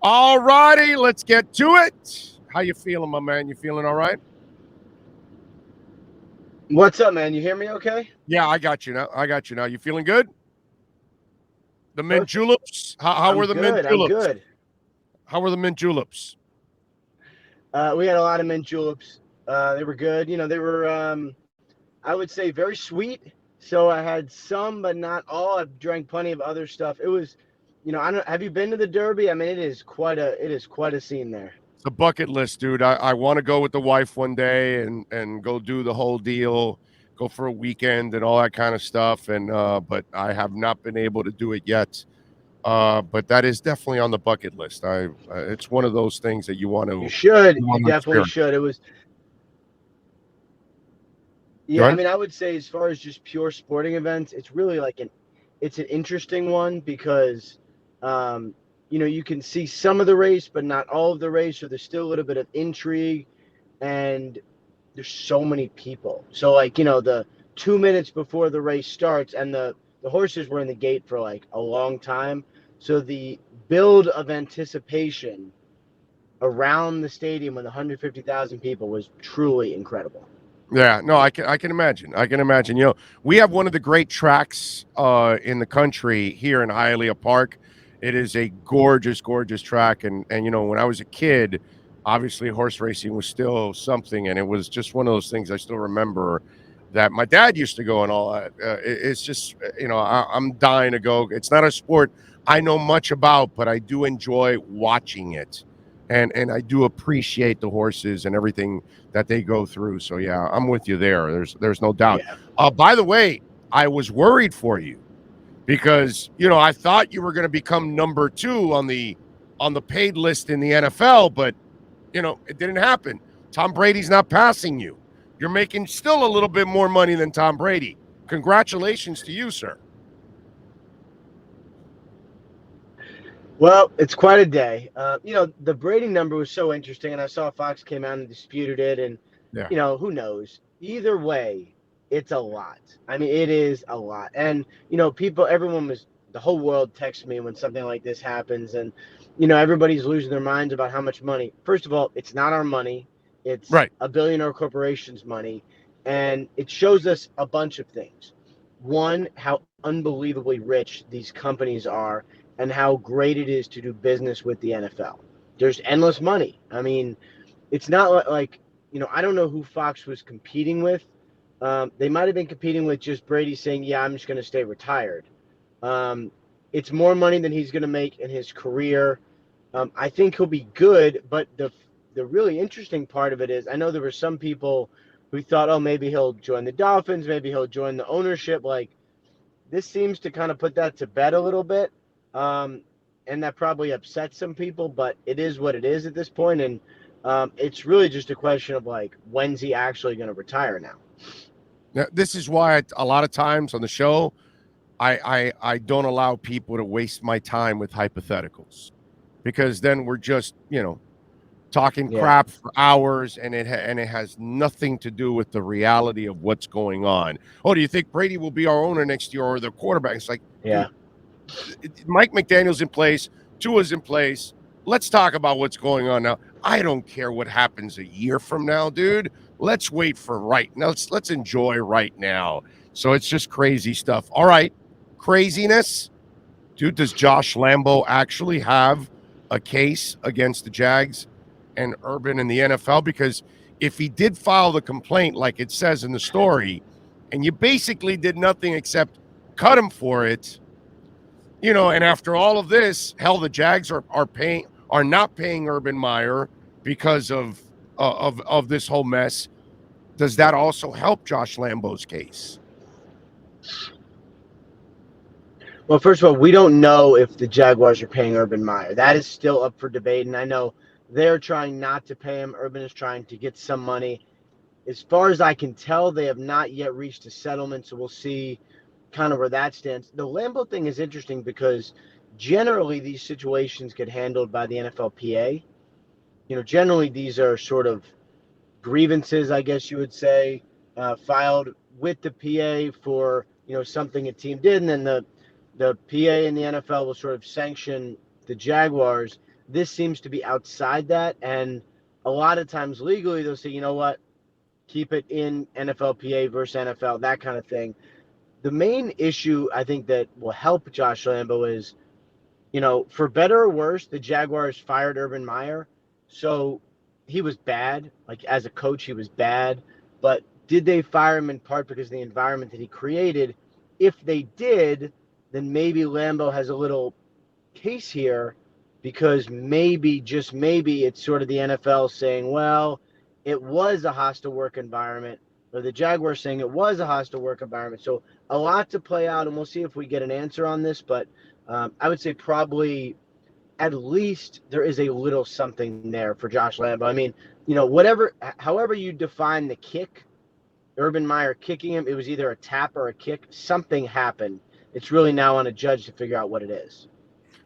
All righty, let's get to it. How you feeling, my man? You feeling all right? What's up, man? You hear me okay? Yeah, I got you now. You feeling good? The mint Perfect. juleps? How I'm were the mint good. I'm juleps? good. How were the mint juleps? We had a lot of mint juleps. They were good. They were, I would say, very sweet. So I had some, but not all. I drank plenty of other stuff. It was, I don't. Have you been to the Derby? I mean, it is quite a scene there. It's a bucket list, dude. I want to go with the wife one day and go do the whole deal, go for a weekend and all that kind of stuff. And but I have not been able to do it yet. But that is definitely on the bucket list. It's one of those things that you want You to should. you You want to definitely experience. should. It was. Go Yeah, I ahead. mean, I would say as far as just pure sporting events, it's really it's an interesting one because, um, you can see some of the race, but not all of the race. So there's still a little bit of intrigue, and there's so many people. So the 2 minutes before the race starts, and the horses were in the gate for like a long time. So the build of anticipation around the stadium with 150,000 people was truly incredible. Yeah, no, I can imagine. I can imagine. We have one of the great tracks in the country here in Hialeah Park. It is a gorgeous, gorgeous track, and when I was a kid, obviously horse racing was still something, and it was just one of those things I still remember that my dad used to go and all that. It's just I'm dying to go. It's not a sport I know much about, but I do enjoy watching it, and I do appreciate the horses and everything that they go through. So yeah, I'm with you there. There's no doubt. Yeah. By the way, I was worried for you because I thought you were going to become number 2 on the paid list in the NFL, but it didn't happen. Tom Brady's not passing you. You're making still a little bit more money than Tom Brady. Congratulations to you, sir. Well, it's quite a day. The Brady number was so interesting, and I saw Fox came out and disputed it, and Yeah. who knows? Either way, it's a lot. I mean, it is a lot, and the whole world texts me when something like this happens, and everybody's losing their minds about how much money. First of all, it's not our money; it's Right. a billionaire corporation's money, and it shows us a bunch of things. One, how unbelievably rich these companies are and how great it is to do business with the NFL. There's endless money. I mean, it's not like I don't know who Fox was competing with. They might have been competing with just Brady saying, "Yeah, I'm just going to stay retired." Um, it's more money than he's going to make in his career. I think he'll be good, but the really interesting part of it is I know there were some people who thought, "Oh, maybe he'll join the Dolphins, maybe he'll join the ownership." Like this seems to kind of put that to bed a little bit. Um, and that probably upsets some people, but it is what it is at this point. And it's really just a question of like, when's he actually going to retire now? Now, this is why a lot of times on the show, I don't allow people to waste my time with hypotheticals because then we're just talking Yeah. crap for hours, and it has nothing to do with the reality of what's going on. Oh, do you think Brady will be our owner next year or the quarterback? It's like, Yeah. dude, Mike McDaniel's in place, Tua's in place. Let's talk about what's going on now. I don't care what happens a year from now, dude. Let's wait for right now. Let's enjoy right now. So it's just crazy stuff. All right, craziness, dude. Does Josh Lambo actually have a case against the Jags and Urban in the NFL? Because if he did file the complaint like it says in the story, and you basically did nothing except cut him for it, and after all of this, hell, the Jags are not paying Urban Meyer because of this whole mess. Does that also help Josh Lambo's case? Well, first of all, we don't know if the Jaguars are paying Urban Meyer. That is still up for debate. And I know they're trying not to pay him. Urban is trying to get some money. As far as I can tell, they have not yet reached a settlement. So we'll see kind of where that stands. The Lambo thing is interesting because generally these situations get handled by the NFLPA. Generally these are sort of grievances, I guess you would say, filed with the PA for something a team did, and then the PA and the NFL will sort of sanction the Jaguars. This seems to be outside that, and a lot of times legally they'll say, you know what, keep it in NFLPA versus NFL, that kind of thing. The main issue I think that will help Josh Lambo is, for better or worse, the Jaguars fired Urban Meyer. So he was bad. Like as a coach, he was bad. But did they fire him in part because of the environment that he created? If they did, then maybe Lambo has a little case here because maybe, just maybe, it's sort of the NFL saying, well, it was a hostile work environment, or the Jaguars saying it was a hostile work environment. So a lot to play out, and we'll see if we get an answer on this. But I would say probably at least there is a little something there for Josh Lambo. I mean, however you define the kick, Urban Meyer kicking him, it was either a tap or a kick. Something happened. It's really now on a judge to figure out what it is.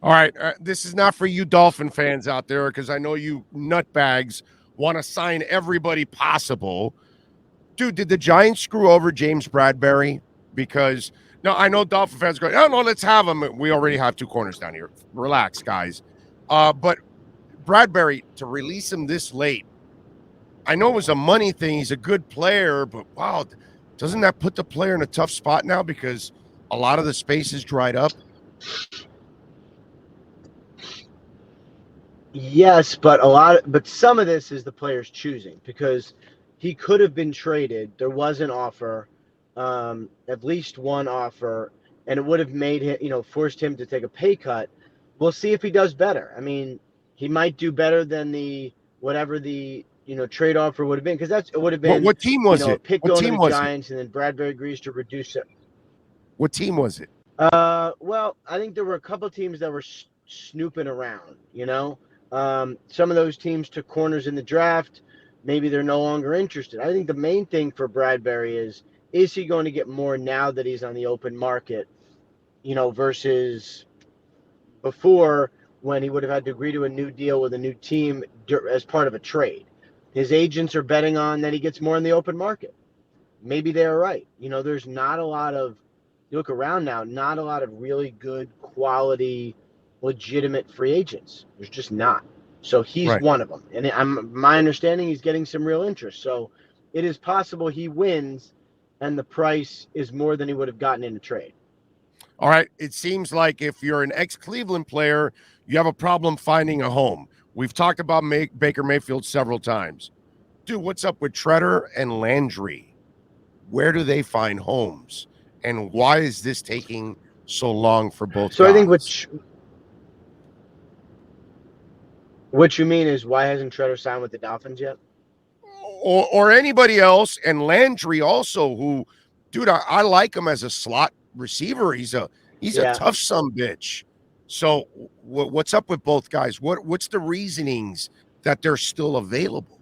All right, this is not for you Dolphin fans out there because I know you nutbags want to sign everybody possible. Dude, did the Giants screw over James Bradberry? Because no, I know Dolphin fans go, oh no, let's have him. We already have two corners down here. Relax, guys. But Bradberry, to release him this late, I know it was a money thing. He's a good player, but wow, doesn't that put the player in a tough spot now because a lot of the space is dried up? Yes, but some of this is the player's choosing because he could have been traded. There was an offer, at least one offer, and it would have made him, forced him to take a pay cut. We'll see if he does better. I mean, he might do better than whatever the trade offer would have been, because it would have been What team was a it? pick What going to team the was it? Giants, and then Bradberry agrees to reduce it. What team was it? Well, I think there were a couple teams that were snooping around. Some of those teams took corners in the draft. Maybe they're no longer interested. I think the main thing for Bradberry is he going to get more now that he's on the open market, versus before when he would have had to agree to a new deal with a new team as part of a trade. His agents are betting on that he gets more in the open market. Maybe they're right. There's not a lot of, you look around now, not a lot of really good quality, legitimate free agents. There's just not. So he's Right. one of them. And my understanding, he's getting some real interest. So it is possible he wins and the price is more than he would have gotten in a trade. All right. It seems like if you're an ex-Cleveland player, you have a problem finding a home. We've talked about Baker Mayfield several times. Dude, what's up with Tretter and Landry? Where do they find homes? And why is this taking so long for both So guys? I think what you mean is, why hasn't Tretter signed with the Dolphins yet? Or anybody else, and Landry also, who, dude, I like him as a slot receiver. He's a tough son bitch. So what's up with both guys? What's the reasonings that they're still available?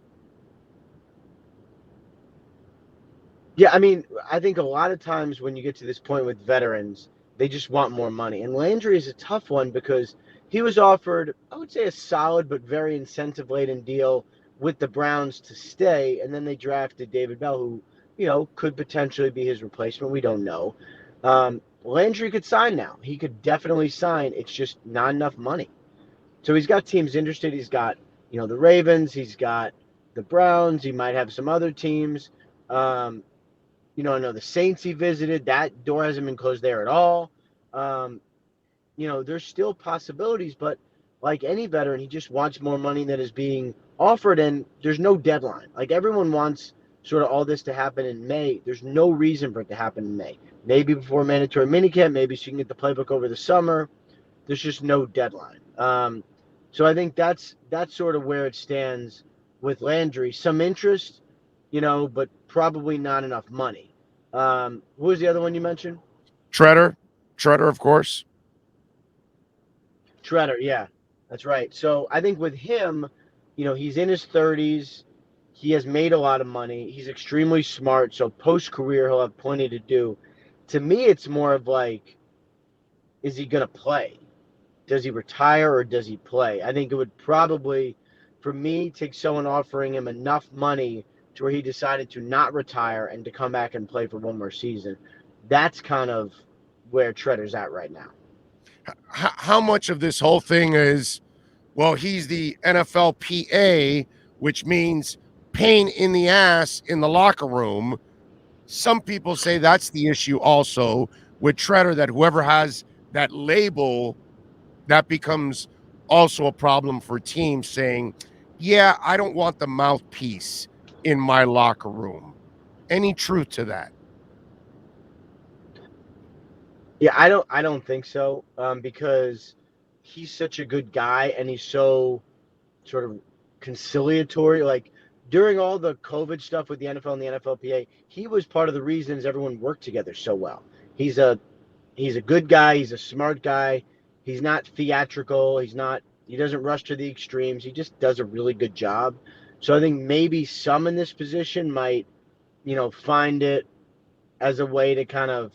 Yeah, I mean, I think a lot of times when you get to this point with veterans, they just want more money. And Landry is a tough one because he was offered, I would say, a solid but very incentive-laden deal with the Browns to stay, and then they drafted David Bell, who, could potentially be his replacement. We don't know. Landry could sign now. He could definitely sign. It's just not enough money. So he's got teams interested. He's got, the Ravens. He's got the Browns. He might have some other teams. I know the Saints he visited. That door hasn't been closed there at all. There's still possibilities, but like any veteran, he just wants more money that is being offered, and there's no deadline. Like everyone wants sort of all this to happen in May. There's no reason for it to happen in May. Maybe before mandatory minicamp, maybe so you can get the playbook over the summer. There's just no deadline. So I think that's sort of where it stands with Landry. Some interest, but probably not enough money. Who was the other one you mentioned? Tretter, of course. Tretter, yeah, that's right. So I think with him, he's in his 30s. He has made a lot of money. He's extremely smart. So post-career, he'll have plenty to do. To me, it's more of like, is he going to play? Does he retire or does he play? I think it would probably, for me, take someone offering him enough money to where he decided to not retire and to come back and play for one more season. That's kind of where Tretter's at right now. How much of this whole thing is Well, he's the NFLPA, which means pain in the ass in the locker room. Some people say that's the issue also with Tretter, that whoever has that label, that becomes also a problem for teams saying, yeah, I don't want the mouthpiece in my locker room. Any truth to that? Yeah, I don't think so. Because he's such a good guy and he's so sort of conciliatory. Like during all the COVID stuff with the NFL and the NFLPA, he was part of the reasons everyone worked together so well. He's a he's a good guy. He's a smart guy. He's not theatrical. He doesn't rush to the extremes. He just does a really good job. So I think maybe some in this position might, find it as a way to kind of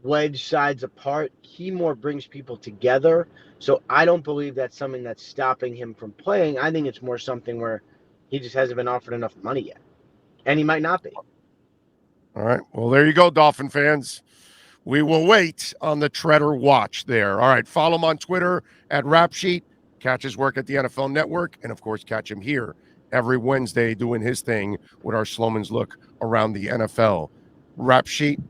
wedge sides apart. He more brings people together. So I don't believe that's something that's stopping him from playing. I think it's more something where he just hasn't been offered enough money yet. And he might not be. All right. Well, there you go, Dolphin fans. We will wait on the Tretter watch there. All right. Follow him on Twitter at RapSheet. Catch his work at the NFL Network. And, of course, catch him here every Wednesday doing his thing with our Slomin's look around the NFL. RapSheet,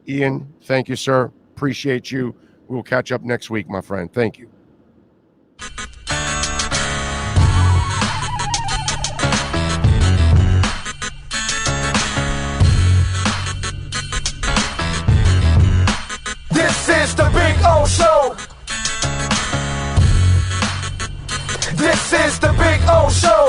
Ian, thank you, sir. Appreciate you. We'll catch up next week, my friend. Thank you. This is the Big O Show. This is the Big O Show.